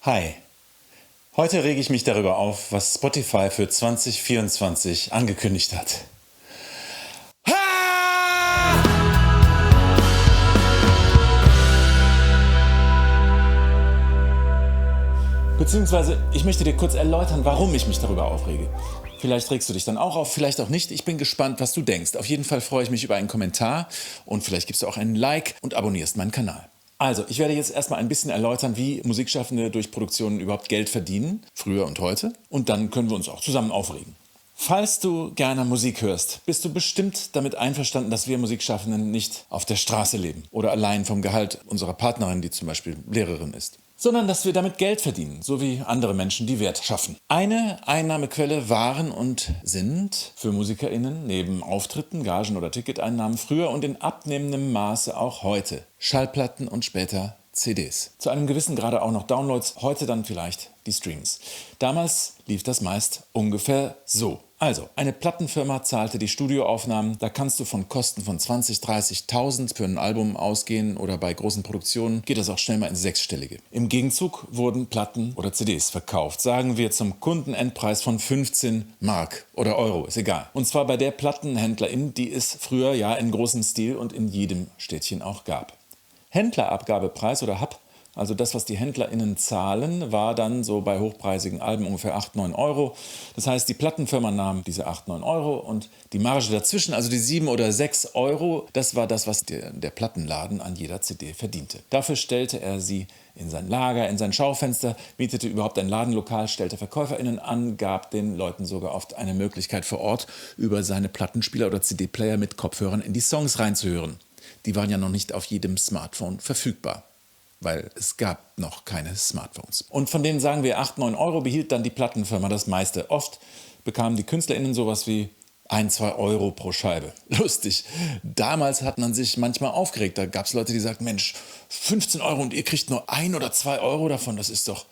Hi, heute rege ich mich darüber auf, was Spotify für 2024 angekündigt hat. Beziehungsweise, ich möchte dir kurz erläutern, warum ich mich darüber aufrege. Vielleicht regst du dich dann auch auf, vielleicht auch nicht. Ich bin gespannt, was du denkst. Auf jeden Fall freue ich mich über einen Kommentar und vielleicht gibst du auch einen Like und abonnierst meinen Kanal. Also, ich werde jetzt erstmal ein bisschen erläutern, wie Musikschaffende durch Produktionen überhaupt Geld verdienen, früher und heute. Und dann können wir uns auch zusammen aufregen. Falls du gerne Musik hörst, bist du bestimmt damit einverstanden, dass wir Musikschaffenden nicht auf der Straße leben oder allein vom Gehalt unserer Partnerin, die zum Beispiel Lehrerin ist, sondern dass wir damit Geld verdienen, so wie andere Menschen, die Wert schaffen. Eine Einnahmequelle waren und sind für MusikerInnen neben Auftritten, Gagen oder Ticketeinnahmen früher und in abnehmendem Maße auch heute Schallplatten und später CDs. Zu einem gewissen Grade auch noch Downloads, heute dann vielleicht die Streams. Damals lief das meist ungefähr so. Also, eine Plattenfirma zahlte die Studioaufnahmen, da kannst du von Kosten von 20.000, 30.000 für ein Album ausgehen oder bei großen Produktionen geht das auch schnell mal ins Sechsstellige. Im Gegenzug wurden Platten oder CDs verkauft, sagen wir zum Kundenendpreis von 15 Mark oder Euro, ist egal. Und zwar bei der Plattenhändlerin, die es früher ja in großem Stil und in jedem Städtchen auch gab. Händlerabgabepreis oder HAB, also das, was die HändlerInnen zahlen, war dann so bei hochpreisigen Alben ungefähr 8, 9 Euro. Das heißt, die Plattenfirma nahm diese 8, 9 Euro und die Marge dazwischen, also die 7 oder 6 Euro, das war das, was der Plattenladen an jeder CD verdiente. Dafür stellte er sie in sein Lager, in sein Schaufenster, mietete überhaupt ein Ladenlokal, stellte VerkäuferInnen an, gab den Leuten sogar oft eine Möglichkeit vor Ort, über seine Plattenspieler oder CD-Player mit Kopfhörern in die Songs reinzuhören. Die waren ja noch nicht auf jedem Smartphone verfügbar, weil es gab noch keine Smartphones. Und von denen, sagen wir, 8, 9 Euro behielt dann die Plattenfirma das meiste. Oft bekamen die KünstlerInnen sowas wie 1, 2 Euro pro Scheibe. Lustig. Damals hat man sich manchmal aufgeregt. Da gab es Leute, die sagten, Mensch, 15 Euro und ihr kriegt nur 1 oder 2 Euro davon. Das ist doch,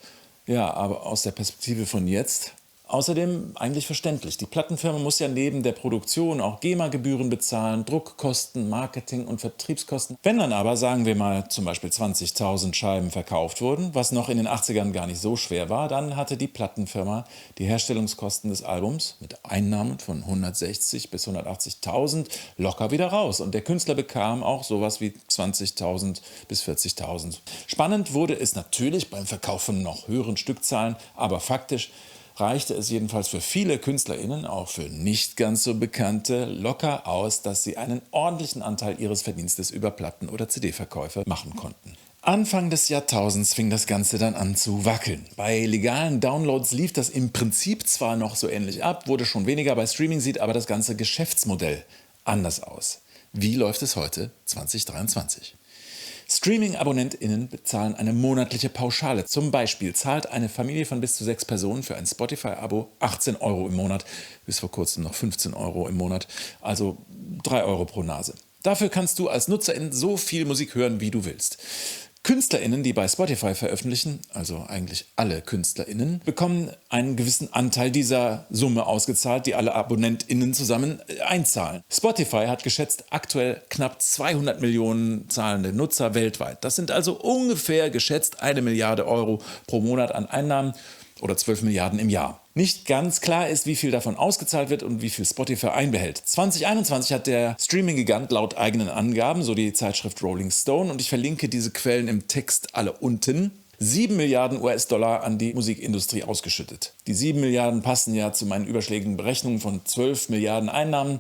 ja, aber aus der Perspektive von jetzt. Außerdem eigentlich verständlich. Die Plattenfirma muss ja neben der Produktion auch GEMA-Gebühren bezahlen, Druckkosten, Marketing- und Vertriebskosten. Wenn dann aber, sagen wir mal, zum Beispiel 20.000 Scheiben verkauft wurden, was noch in den 80ern gar nicht so schwer war, dann hatte die Plattenfirma die Herstellungskosten des Albums mit Einnahmen von 160.000 bis 180.000 locker wieder raus. Und der Künstler bekam auch sowas wie 20.000 bis 40.000. Spannend wurde es natürlich beim Verkauf von noch höheren Stückzahlen, aber faktisch reichte es jedenfalls für viele KünstlerInnen, auch für nicht ganz so Bekannte, locker aus, dass sie einen ordentlichen Anteil ihres Verdienstes über Platten- oder CD-Verkäufe machen konnten. Anfang des Jahrtausends fing das Ganze dann an zu wackeln. Bei legalen Downloads lief das im Prinzip zwar noch so ähnlich ab, wurde schon weniger, bei Streaming sieht aber das ganze Geschäftsmodell anders aus. Wie läuft es heute, 2023? Streaming-AbonnentInnen bezahlen eine monatliche Pauschale. Zum Beispiel zahlt eine Familie von bis zu 6 Personen für ein Spotify-Abo 18 Euro im Monat, bis vor kurzem noch 15 Euro im Monat, also 3 Euro pro Nase. Dafür kannst du als NutzerIn so viel Musik hören, wie du willst. KünstlerInnen, die bei Spotify veröffentlichen, also eigentlich alle KünstlerInnen, bekommen einen gewissen Anteil dieser Summe ausgezahlt, die alle AbonnentInnen zusammen einzahlen. Spotify hat geschätzt aktuell knapp 200 Millionen zahlende Nutzer weltweit. Das sind also ungefähr geschätzt 1 Milliarde Euro pro Monat an Einnahmen oder 12 Milliarden im Jahr. Nicht ganz klar ist, wie viel davon ausgezahlt wird und wie viel Spotify einbehält. 2021 hat der Streaming-Gigant laut eigenen Angaben, so die Zeitschrift Rolling Stone, und ich verlinke diese Quellen im Text alle unten, 7 Milliarden US-Dollar an die Musikindustrie ausgeschüttet. Die 7 Milliarden passen ja zu meinen überschlägigen Berechnungen von 12 Milliarden Einnahmen.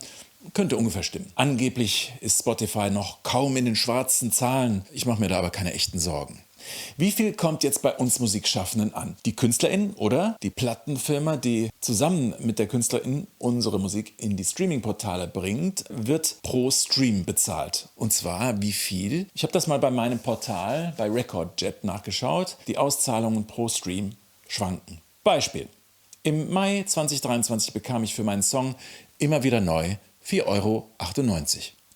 Könnte ungefähr stimmen. Angeblich ist Spotify noch kaum in den schwarzen Zahlen. Ich mache mir da aber keine echten Sorgen. Wie viel kommt jetzt bei uns Musikschaffenden an? Die KünstlerInnen oder die Plattenfirma, die zusammen mit der KünstlerInnen unsere Musik in die Streaming-Portale bringt, wird pro Stream bezahlt. Und zwar wie viel? Ich habe das mal bei meinem Portal, bei Recordjet, nachgeschaut. Die Auszahlungen pro Stream schwanken. Beispiel. Im Mai 2023 bekam ich für meinen Song Immer wieder neu 4,98 Euro.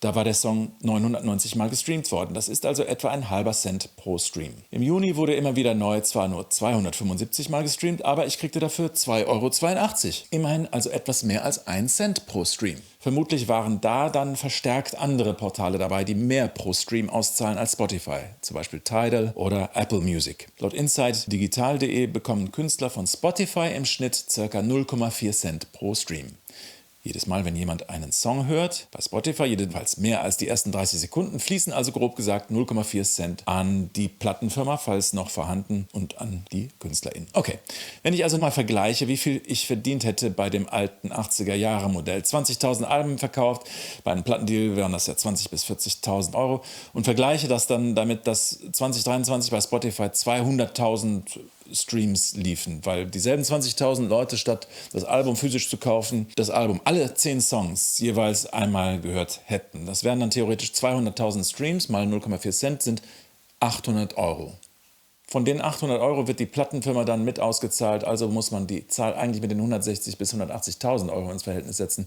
Da war der Song 990 Mal gestreamt worden. Das ist also etwa ein halber Cent pro Stream. Im Juni wurde immer wieder neu zwar nur 275 Mal gestreamt, aber ich kriegte dafür 2,82 €. Immerhin also etwas mehr als 1 Cent pro Stream. Vermutlich waren da dann verstärkt andere Portale dabei, die mehr pro Stream auszahlen als Spotify, zum Beispiel Tidal oder Apple Music. Laut InsideDigital.de bekommen Künstler von Spotify im Schnitt ca. 0,4 Cent pro Stream. Jedes Mal, wenn jemand einen Song hört, bei Spotify jedenfalls mehr als die ersten 30 Sekunden, fließen also grob gesagt 0,4 Cent an die Plattenfirma, falls noch vorhanden, und an die KünstlerInnen. Okay, wenn ich also mal vergleiche, wie viel ich verdient hätte bei dem alten 80er-Jahre-Modell, 20.000 Alben verkauft, bei einem Plattendeal wären das ja 20.000 bis 40.000 Euro, und vergleiche das dann damit, dass 2023 bei Spotify 200.000 Streams liefen, weil dieselben 20.000 Leute, statt das Album physisch zu kaufen, das Album, alle 10 Songs jeweils einmal gehört hätten. Das wären dann theoretisch 200.000 Streams, mal 0,4 Cent sind 800 Euro. Von den 800 Euro wird die Plattenfirma dann mit ausgezahlt, also muss man die Zahl eigentlich mit den 160.000 bis 180.000 Euro ins Verhältnis setzen.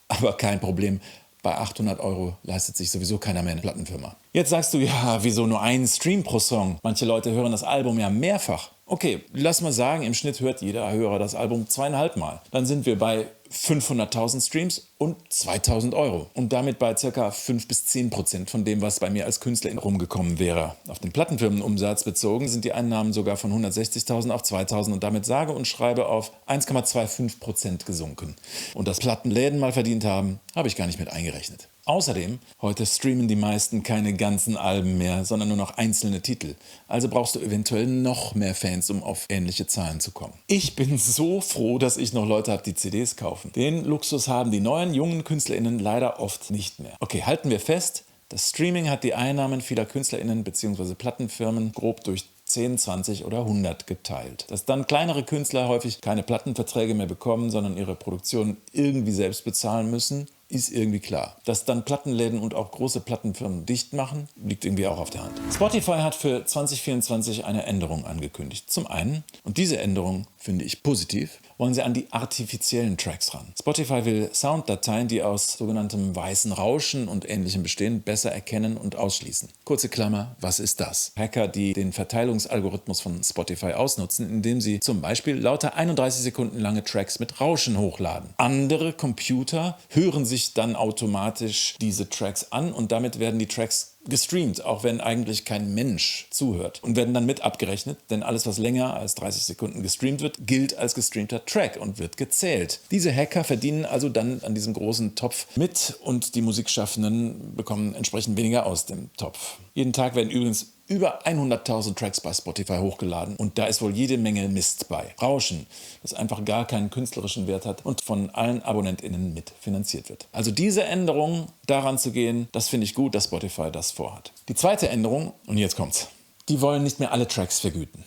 Aber kein Problem. Bei 800 Euro leistet sich sowieso keiner mehr eine Plattenfirma. Jetzt sagst du, ja, wieso nur einen Stream pro Song? Manche Leute hören das Album ja mehrfach. Okay, lass mal sagen, im Schnitt hört jeder Hörer das Album 2,5 Mal. Dann sind wir bei 500.000 Streams und 2.000 Euro. Und damit bei ca. 5 bis 10% von dem, was bei mir als Künstlerin rumgekommen wäre. Auf den Plattenfirmenumsatz bezogen sind die Einnahmen sogar von 160.000 auf 2.000 und damit sage und schreibe auf 1,25% gesunken. Und dass Plattenläden mal verdient haben, habe ich gar nicht mit eingerechnet. Außerdem, heute streamen die meisten keine ganzen Alben mehr, sondern nur noch einzelne Titel. Also brauchst du eventuell noch mehr Fans, um auf ähnliche Zahlen zu kommen. Ich bin so froh, dass ich noch Leute habe, die CDs kaufen. Den Luxus haben die neuen, jungen KünstlerInnen leider oft nicht mehr. Okay, halten wir fest, das Streaming hat die Einnahmen vieler KünstlerInnen bzw. Plattenfirmen grob durch 10, 20 oder 100 geteilt. Dass dann kleinere Künstler häufig keine Plattenverträge mehr bekommen, sondern ihre Produktion irgendwie selbst bezahlen müssen, ist irgendwie klar. Dass dann Plattenläden und auch große Plattenfirmen dicht machen, liegt irgendwie auch auf der Hand. Spotify hat für 2024 eine Änderung angekündigt. Zum einen, und diese Änderung finde ich positiv, wollen sie an die artifiziellen Tracks ran. Spotify will Sounddateien, die aus sogenanntem weißen Rauschen und Ähnlichem bestehen, besser erkennen und ausschließen. Kurze Klammer, was ist das? Hacker, die den Verteilungsalgorithmus von Spotify ausnutzen, indem sie zum Beispiel lauter 31 Sekunden lange Tracks mit Rauschen hochladen. Andere Computer hören sich dann automatisch diese Tracks an und damit werden die Tracks gestreamt, auch wenn eigentlich kein Mensch zuhört, und werden dann mit abgerechnet, denn alles, was länger als 30 Sekunden gestreamt wird, gilt als gestreamter Track und wird gezählt. Diese Hacker verdienen also dann an diesem großen Topf mit und die Musikschaffenden bekommen entsprechend weniger aus dem Topf. Jeden Tag werden übrigens über 100.000 Tracks bei Spotify hochgeladen und da ist wohl jede Menge Mist bei. Rauschen, das einfach gar keinen künstlerischen Wert hat und von allen AbonnentInnen mitfinanziert wird. Also diese Änderung, daran zu gehen, das finde ich gut, dass Spotify das vorhat. Die zweite Änderung, und jetzt kommt's, die wollen nicht mehr alle Tracks vergüten.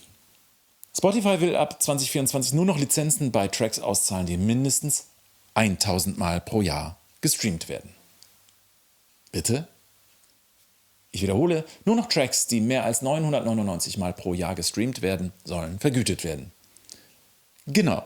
Spotify will ab 2024 nur noch Lizenzen bei Tracks auszahlen, die mindestens 1.000 Mal pro Jahr gestreamt werden. Bitte? Ich wiederhole, nur noch Tracks, die mehr als 999 Mal pro Jahr gestreamt werden, sollen vergütet werden. Genau.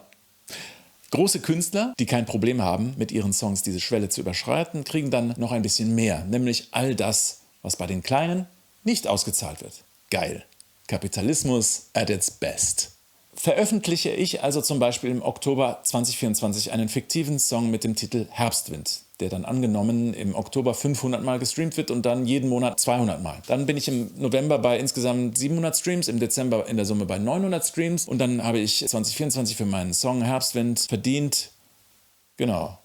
Große Künstler, die kein Problem haben, mit ihren Songs diese Schwelle zu überschreiten, kriegen dann noch ein bisschen mehr, nämlich all das, was bei den Kleinen nicht ausgezahlt wird. Geil. Kapitalismus at its best. Veröffentliche ich also zum Beispiel im Oktober 2024 einen fiktiven Song mit dem Titel Herbstwind, der dann angenommen im Oktober 500 Mal gestreamt wird und dann jeden Monat 200 Mal. Dann bin ich im November bei insgesamt 700 Streams, im Dezember in der Summe bei 900 Streams und dann habe ich 2024 für meinen Song Herbstwind verdient, genau,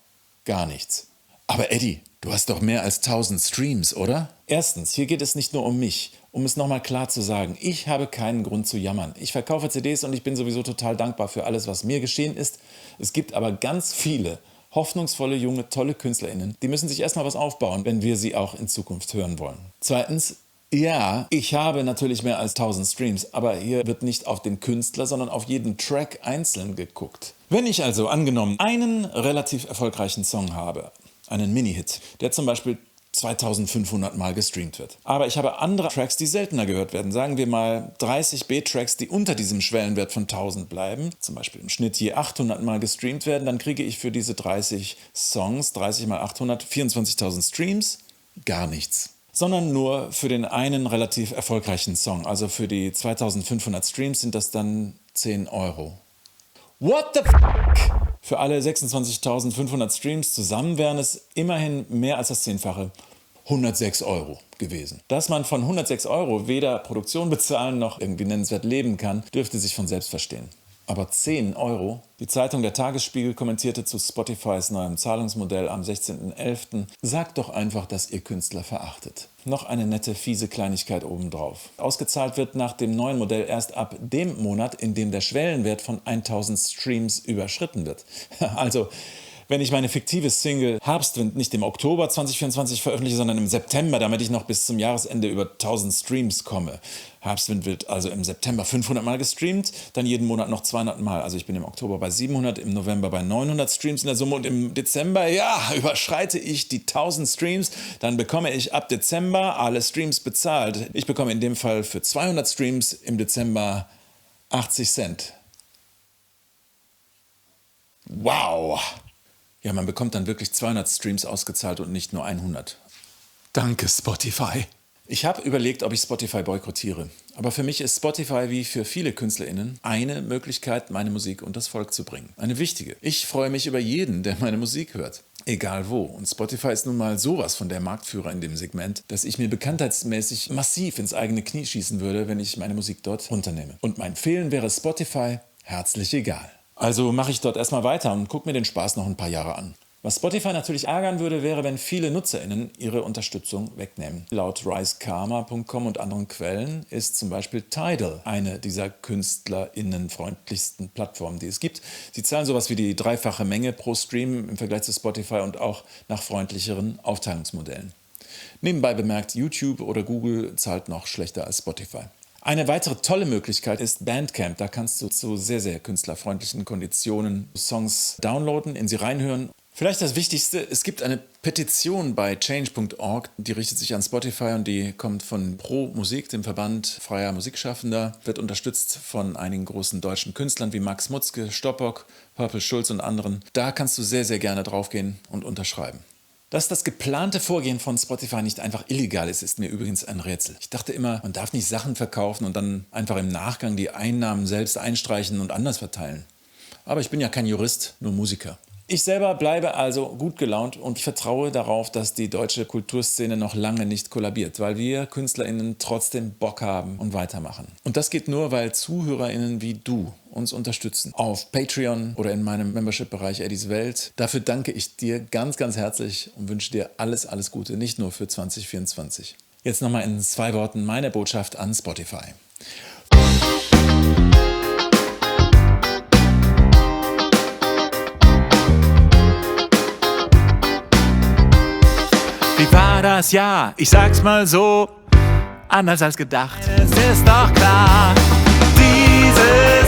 gar nichts. Aber Eddie, du hast doch mehr als 1000 Streams, oder? Erstens, hier geht es nicht nur um mich. Um es nochmal klar zu sagen, ich habe keinen Grund zu jammern. Ich verkaufe CDs und ich bin sowieso total dankbar für alles, was mir geschehen ist. Es gibt aber ganz viele hoffnungsvolle, junge, tolle KünstlerInnen, die müssen sich erstmal was aufbauen, wenn wir sie auch in Zukunft hören wollen. Zweitens, ja, ich habe natürlich mehr als 1000 Streams, aber hier wird nicht auf den Künstler, sondern auf jeden Track einzeln geguckt. Wenn ich also angenommen einen relativ erfolgreichen Song habe, einen Mini-Hit, der zum Beispiel 2500 Mal gestreamt wird. Aber ich habe andere Tracks, die seltener gehört werden. Sagen wir mal 30 B-Tracks, die unter diesem Schwellenwert von 1000 bleiben, zum Beispiel im Schnitt je 800 Mal gestreamt werden, dann kriege ich für diese 30 Songs, 30 mal 800, 24.000 Streams. gar nichts. Sondern nur für den einen relativ erfolgreichen Song. Also für die 2500 Streams sind das dann 10 Euro. What the f***? Für alle 26.500 Streams zusammen wären es immerhin mehr als das 10-fache. 106 Euro gewesen. Dass man von 106 Euro weder Produktion bezahlen noch irgendwie nennenswert leben kann, dürfte sich von selbst verstehen. Aber 10 Euro? Die Zeitung Der Tagesspiegel kommentierte zu Spotifys neuem Zahlungsmodell am 16.11. Sagt doch einfach, dass ihr Künstler verachtet. Noch eine nette, fiese Kleinigkeit obendrauf. Ausgezahlt wird nach dem neuen Modell erst ab dem Monat, in dem der Schwellenwert von 1000 Streams überschritten wird. Also, wenn ich meine fiktive Single Herbstwind nicht im Oktober 2024 veröffentliche, sondern im September, damit ich noch bis zum Jahresende über 1000 Streams komme. Herbstwind wird also im September 500 Mal gestreamt, dann jeden Monat noch 200 Mal. Also ich bin im Oktober bei 700, im November bei 900 Streams in der Summe und im Dezember, ja, überschreite ich die 1000 Streams, dann bekomme ich ab Dezember alle Streams bezahlt. Ich bekomme in dem Fall für 200 Streams im Dezember 80 Cent. Wow! Ja, man bekommt dann wirklich 200 Streams ausgezahlt und nicht nur 100. Danke, Spotify. Ich habe überlegt, ob ich Spotify boykottiere. Aber für mich ist Spotify wie für viele KünstlerInnen eine Möglichkeit, meine Musik unter das Volk zu bringen. Eine wichtige. Ich freue mich über jeden, der meine Musik hört. Egal wo. Und Spotify ist nun mal sowas von der Marktführer in dem Segment, dass ich mir bekanntheitsmäßig massiv ins eigene Knie schießen würde, wenn ich meine Musik dort runternehme. Und mein Fehlen wäre Spotify herzlich egal. Also mache ich dort erstmal weiter und gucke mir den Spaß noch ein paar Jahre an. Was Spotify natürlich ärgern würde, wäre, wenn viele NutzerInnen ihre Unterstützung wegnehmen. Laut risekarma.com und anderen Quellen ist zum Beispiel Tidal eine dieser KünstlerInnen-freundlichsten Plattformen, die es gibt. Sie zahlen sowas wie die 3-fache Menge pro Stream im Vergleich zu Spotify und auch nach freundlicheren Aufteilungsmodellen. Nebenbei bemerkt, YouTube oder Google zahlt noch schlechter als Spotify. Eine weitere tolle Möglichkeit ist Bandcamp. Da kannst du zu sehr, sehr künstlerfreundlichen Konditionen Songs downloaden, in sie reinhören. Vielleicht das Wichtigste, es gibt eine Petition bei change.org, die richtet sich an Spotify und die kommt von Pro Musik, dem Verband freier Musikschaffender, wird unterstützt von einigen großen deutschen Künstlern wie Max Mutzke, Stoppock, Purple Schulz und anderen. Da kannst du sehr, sehr gerne draufgehen und unterschreiben. Dass das geplante Vorgehen von Spotify nicht einfach illegal ist, ist mir übrigens ein Rätsel. Ich dachte immer, man darf nicht Sachen verkaufen und dann einfach im Nachgang die Einnahmen selbst einstreichen und anders verteilen. Aber ich bin ja kein Jurist, nur Musiker. Ich selber bleibe also gut gelaunt und ich vertraue darauf, dass die deutsche Kulturszene noch lange nicht kollabiert, weil wir KünstlerInnen trotzdem Bock haben und weitermachen. Und das geht nur, weil ZuhörerInnen wie du uns unterstützen. Auf Patreon oder in meinem Membership-Bereich Eddies Welt. Dafür danke ich dir ganz, ganz herzlich und wünsche dir alles, alles Gute, nicht nur für 2024. Jetzt nochmal in 2 Worten meine Botschaft an Spotify. Wie war das Jahr? Ich sag's mal so, anders als gedacht. Es ist doch klar, diese